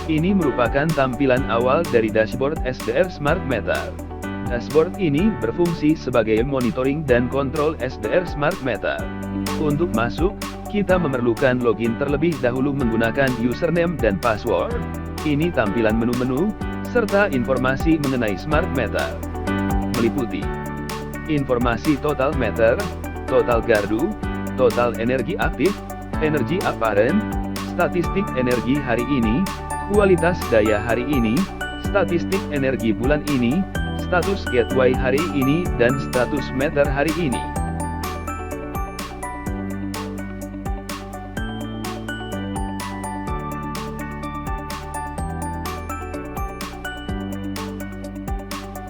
Ini merupakan tampilan awal dari dashboard SDR Smart Meter. Dashboard ini berfungsi sebagai monitoring dan kontrol SDR Smart Meter. Untuk masuk, kita memerlukan login terlebih dahulu menggunakan username dan password. Ini tampilan menu-menu, serta informasi mengenai Smart Meter. Meliputi informasi total meter, total gardu, total energi aktif, energi aparen, statistik energi hari ini, kualitas daya hari ini, statistik energi bulan ini, status gateway hari ini dan status meter hari ini.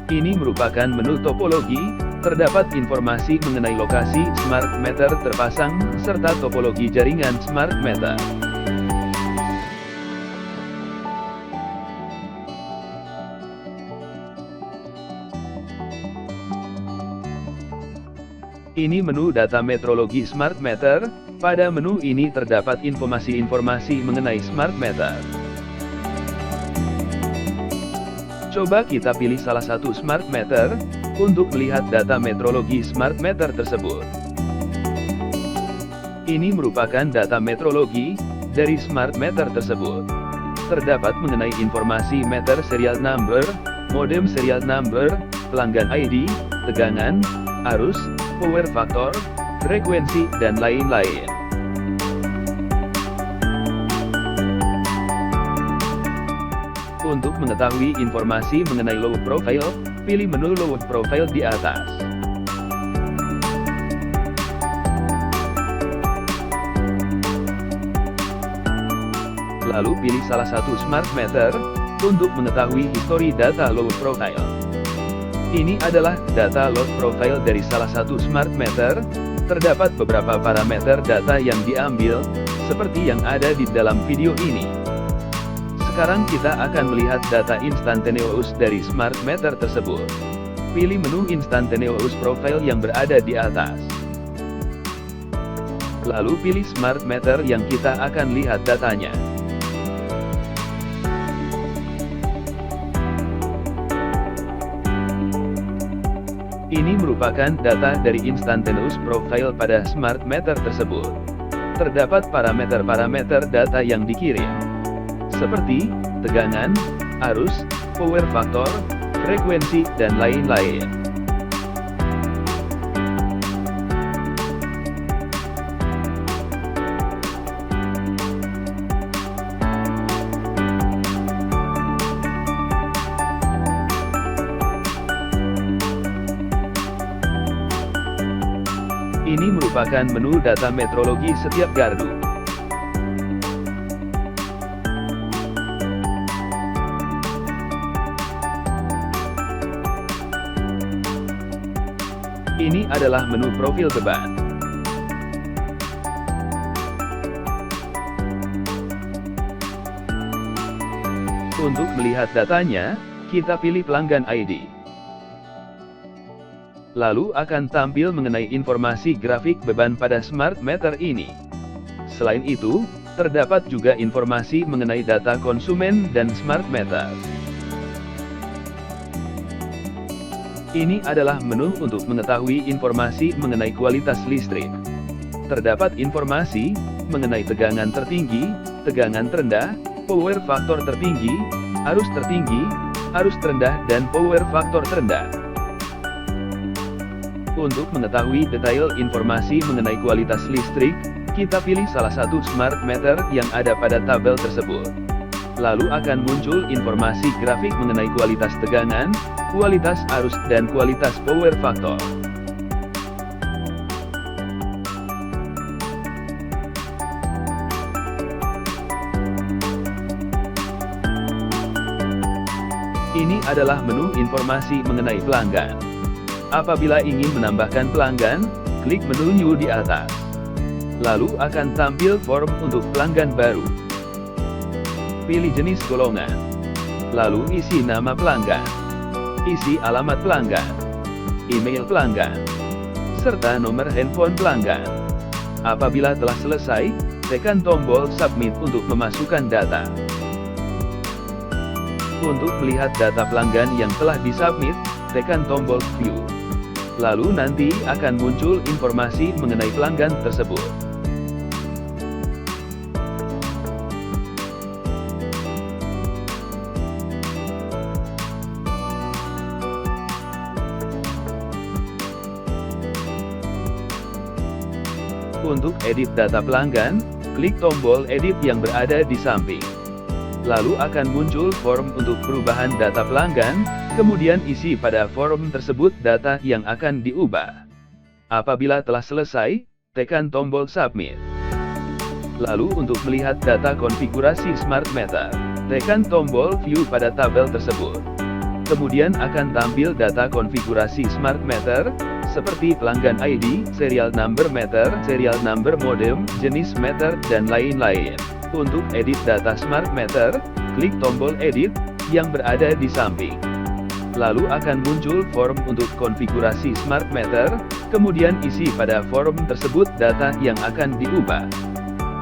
Ini merupakan menu topologi, terdapat informasi mengenai lokasi Smart Meter terpasang, serta topologi jaringan Smart Meter. Ini menu data metrologi Smart Meter. Pada menu ini terdapat informasi-informasi mengenai Smart Meter. Coba kita pilih salah satu Smart Meter, untuk melihat data metrologi Smart Meter tersebut. Ini merupakan data metrologi, dari Smart Meter tersebut. Terdapat mengenai informasi meter serial number, modem serial number, pelanggan ID, tegangan, arus, power factor, frekuensi, dan lain-lain. Untuk mengetahui informasi mengenai load profile, pilih menu load profile di atas. Lalu pilih salah satu Smart Meter, untuk mengetahui histori data load profile. Ini adalah data load profile dari salah satu Smart Meter. Terdapat beberapa parameter data yang diambil, seperti yang ada di dalam video ini. Sekarang kita akan melihat data instantaneous dari Smart Meter tersebut. Pilih menu Instantaneous Profile yang berada di atas. Lalu pilih Smart Meter yang kita akan lihat datanya. Ini merupakan data dari Instantaneous Profile pada Smart Meter tersebut. Terdapat parameter-parameter data yang dikirim, seperti tegangan, arus, power factor, frekuensi, dan lain-lain. Ini merupakan menu data metrologi setiap gardu. Ini adalah menu profil beban. Untuk melihat datanya, kita pilih pelanggan ID. Lalu akan tampil mengenai informasi grafik beban pada Smart Meter ini. Selain itu, terdapat juga informasi mengenai data konsumen dan Smart Meter. Ini adalah menu untuk mengetahui informasi mengenai kualitas listrik. Terdapat informasi mengenai tegangan tertinggi, tegangan terendah, power faktor tertinggi, arus terendah, dan power faktor terendah. Untuk mengetahui detail informasi mengenai kualitas listrik, kita pilih salah satu Smart Meter yang ada pada tabel tersebut. Lalu akan muncul informasi grafik mengenai kualitas tegangan, kualitas arus, dan kualitas power factor. Ini adalah menu informasi mengenai pelanggan. Apabila ingin menambahkan pelanggan, klik menu New di atas. Lalu akan tampil form untuk pelanggan baru. Pilih jenis golongan. Lalu isi nama pelanggan. Isi alamat pelanggan. Email pelanggan. Serta nomor handphone pelanggan. Apabila telah selesai, tekan tombol Submit untuk memasukkan data. Untuk melihat data pelanggan yang telah disubmit, tekan tombol View. Lalu nanti akan muncul informasi mengenai pelanggan tersebut. Untuk edit data pelanggan, klik tombol Edit yang berada di samping. Lalu akan muncul form untuk perubahan data pelanggan, kemudian isi pada form tersebut data yang akan diubah. Apabila telah selesai, tekan tombol Submit. Lalu untuk melihat data konfigurasi Smart Meter, tekan tombol View pada tabel tersebut. Kemudian akan tampil data konfigurasi Smart Meter, seperti pelanggan ID, serial number meter, serial number modem, jenis meter, dan lain-lain. Untuk edit data Smart Meter, klik tombol Edit yang berada di samping. Lalu akan muncul form untuk konfigurasi Smart Meter, kemudian isi pada form tersebut data yang akan diubah.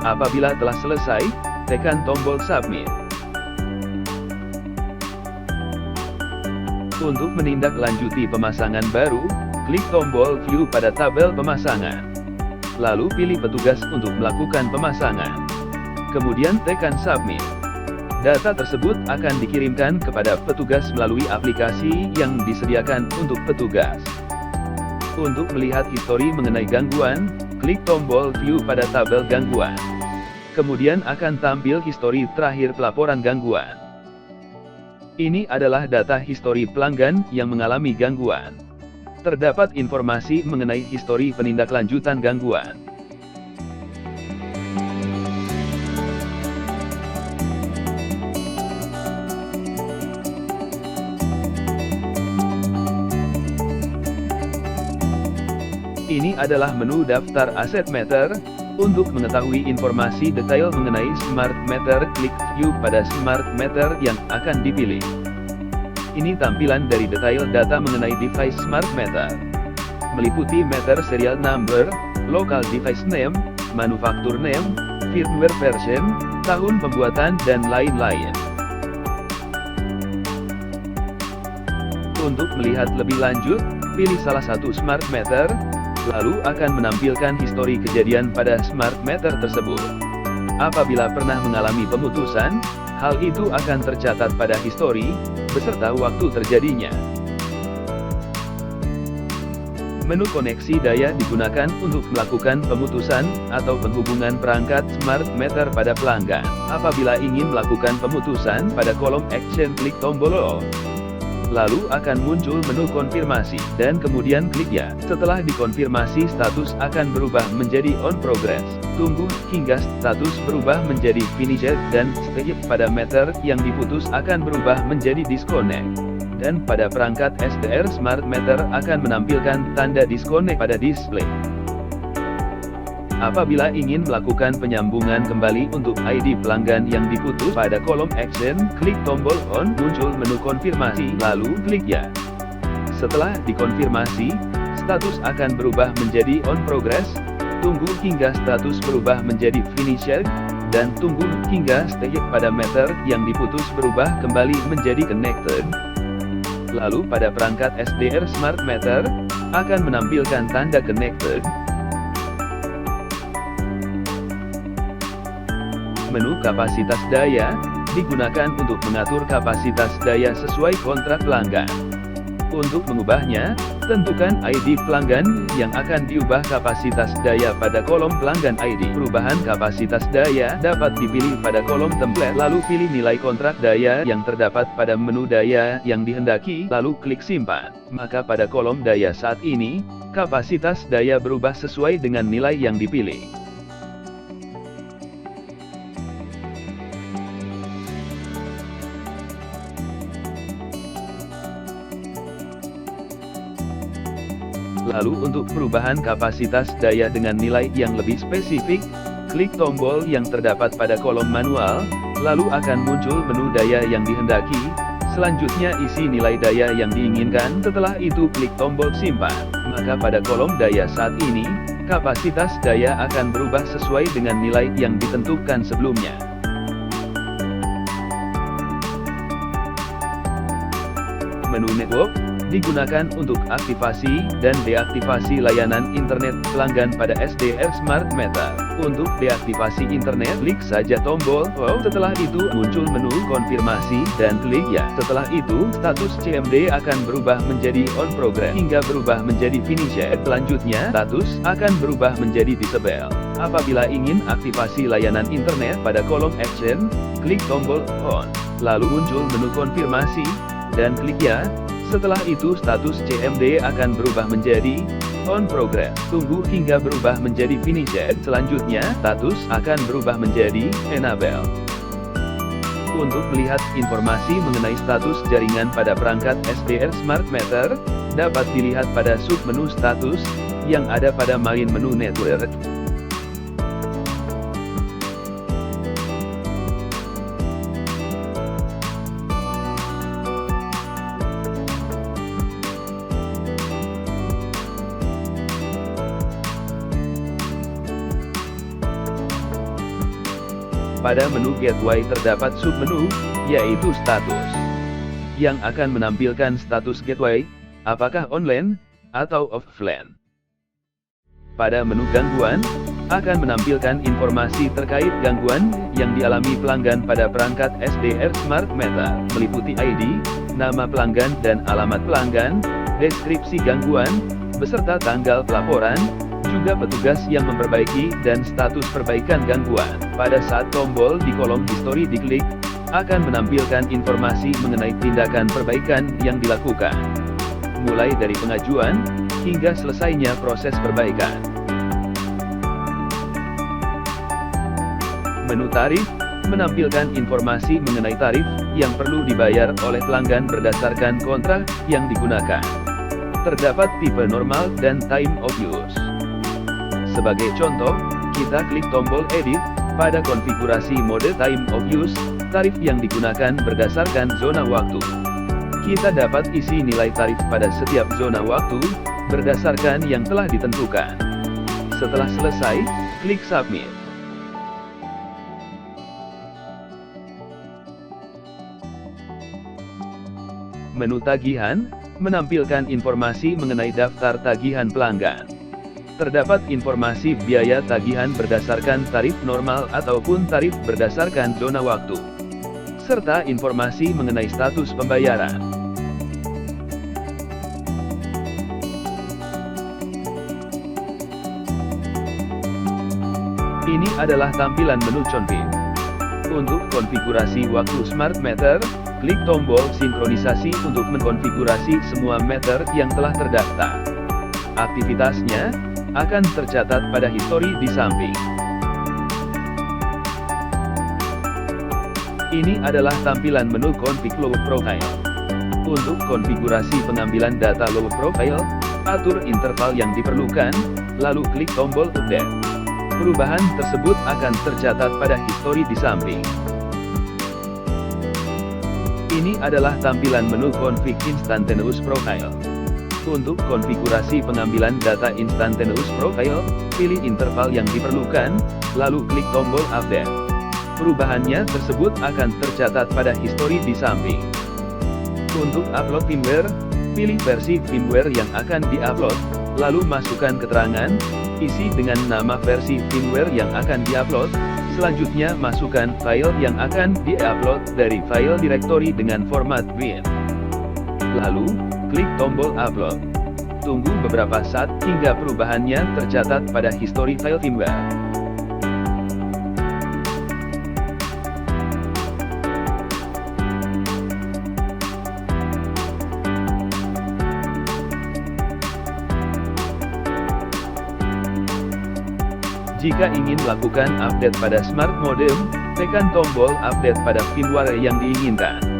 Apabila telah selesai, tekan tombol Submit. Untuk menindaklanjuti pemasangan baru, klik tombol View pada tabel pemasangan. Lalu pilih petugas untuk melakukan pemasangan. Kemudian tekan Submit. Data tersebut akan dikirimkan kepada petugas melalui aplikasi yang disediakan untuk petugas. Untuk melihat histori mengenai gangguan, klik tombol View pada tabel gangguan. Kemudian akan tampil histori terakhir pelaporan gangguan. Ini adalah data histori pelanggan yang mengalami gangguan. Terdapat informasi mengenai histori penindaklanjutan gangguan. Ini adalah menu daftar aset meter. Untuk mengetahui informasi detail mengenai Smart Meter, klik View pada Smart Meter yang akan dipilih. Ini tampilan dari detail data mengenai device Smart Meter. Meliputi meter serial number, local device name, manufacturer name, firmware version, tahun pembuatan, dan lain-lain. Untuk melihat lebih lanjut, pilih salah satu Smart Meter, lalu akan menampilkan histori kejadian pada Smart Meter tersebut. Apabila pernah mengalami pemutusan, hal itu akan tercatat pada histori, beserta waktu terjadinya. Menu koneksi daya digunakan untuk melakukan pemutusan atau penghubungan perangkat Smart Meter pada pelanggan. Apabila ingin melakukan pemutusan, pada kolom Action klik tombol On. Lalu akan muncul menu konfirmasi, dan kemudian klik Ya. Setelah dikonfirmasi, status akan berubah menjadi On Progress. Tunggu hingga status berubah menjadi Finished, dan stage pada meter yang diputus akan berubah menjadi Disconnect. Dan pada perangkat SDR Smart Meter akan menampilkan tanda disconnect pada display. Apabila ingin melakukan penyambungan kembali untuk ID pelanggan yang diputus, pada kolom Action, klik tombol On, muncul menu konfirmasi, lalu klik Ya. Setelah dikonfirmasi, status akan berubah menjadi On Progress, tunggu hingga status berubah menjadi Finished, dan tunggu hingga stage pada meter yang diputus berubah kembali menjadi Connected. Lalu pada perangkat SDR Smart Meter, akan menampilkan tanda Connected. Menu kapasitas daya, digunakan untuk mengatur kapasitas daya sesuai kontrak pelanggan. Untuk mengubahnya, tentukan ID pelanggan yang akan diubah kapasitas daya pada kolom pelanggan ID. Perubahan kapasitas daya dapat dipilih pada kolom template, lalu pilih nilai kontrak daya yang terdapat pada menu daya yang dihendaki, lalu klik simpan. Maka pada kolom daya saat ini, kapasitas daya berubah sesuai dengan nilai yang dipilih. Lalu untuk perubahan kapasitas daya dengan nilai yang lebih spesifik, klik tombol yang terdapat pada kolom manual, lalu akan muncul menu daya yang dihendaki. Selanjutnya isi nilai daya yang diinginkan, setelah itu klik tombol simpan. Maka pada kolom daya saat ini, kapasitas daya akan berubah sesuai dengan nilai yang ditentukan sebelumnya. menu network, digunakan untuk aktivasi dan deaktivasi layanan internet pelanggan pada SDR Smart Meter. Untuk deaktivasi internet, klik saja tombol "Oh", setelah itu muncul menu konfirmasi dan klik "Ya". Setelah itu, status CMD akan berubah menjadi on progress hingga berubah menjadi finished. Selanjutnya, status akan berubah menjadi disable. Apabila ingin aktivasi layanan internet pada kolom action, klik tombol on. Lalu muncul menu konfirmasi, dan klik "Ya". Setelah itu status CMD akan berubah menjadi on progress. Tunggu hingga berubah menjadi finished. Selanjutnya, status akan berubah menjadi enable. Untuk melihat informasi mengenai status jaringan pada perangkat SDR Smart Meter, dapat dilihat pada submenu status yang ada pada main menu network. Pada menu Gateway terdapat submenu, yaitu status, yang akan menampilkan status gateway, apakah online, atau offline. Pada menu Gangguan, akan menampilkan informasi terkait gangguan yang dialami pelanggan pada perangkat SDR Smart Meter, meliputi ID, nama pelanggan dan alamat pelanggan, deskripsi gangguan, beserta tanggal pelaporan, juga petugas yang memperbaiki dan status perbaikan gangguan. Pada saat tombol di kolom history diklik, akan menampilkan informasi mengenai tindakan perbaikan yang dilakukan, mulai dari pengajuan hingga selesainya proses perbaikan. Menu tarif menampilkan informasi mengenai tarif yang perlu dibayar oleh pelanggan berdasarkan kontrak yang digunakan. Terdapat tipe normal dan time of use. Sebagai contoh, kita klik tombol edit. Pada konfigurasi mode time of use, tarif yang digunakan berdasarkan zona waktu. Kita dapat isi nilai tarif pada setiap zona waktu, berdasarkan yang telah ditentukan. Setelah selesai, klik submit. Menu tagihan menampilkan informasi mengenai daftar tagihan pelanggan. Terdapat informasi biaya tagihan berdasarkan tarif normal ataupun tarif berdasarkan zona waktu, serta informasi mengenai status pembayaran. Ini adalah tampilan menu config. Untuk konfigurasi waktu Smart Meter, klik tombol sinkronisasi untuk mengkonfigurasi semua meter yang telah terdaftar. Aktivitasnya akan tercatat pada histori di samping. Ini adalah tampilan menu config low profile. Untuk konfigurasi pengambilan data low profile, atur interval yang diperlukan, lalu klik tombol update. Perubahan tersebut akan tercatat pada histori di samping. Ini adalah tampilan menu config instantaneous profile. Untuk konfigurasi pengambilan data instantaneous profile, pilih interval yang diperlukan, lalu klik tombol update. Perubahannya tersebut akan tercatat pada histori di samping. Untuk upload firmware, pilih versi firmware yang akan diupload, lalu masukkan keterangan, isi dengan nama versi firmware yang akan diupload. Selanjutnya masukkan file yang akan diupload dari file directory dengan format bin. Lalu, klik tombol upload. Tunggu beberapa saat hingga perubahannya tercatat pada histori file firmware. Jika ingin lakukan update pada smart modem, tekan tombol update pada firmware yang diinginkan.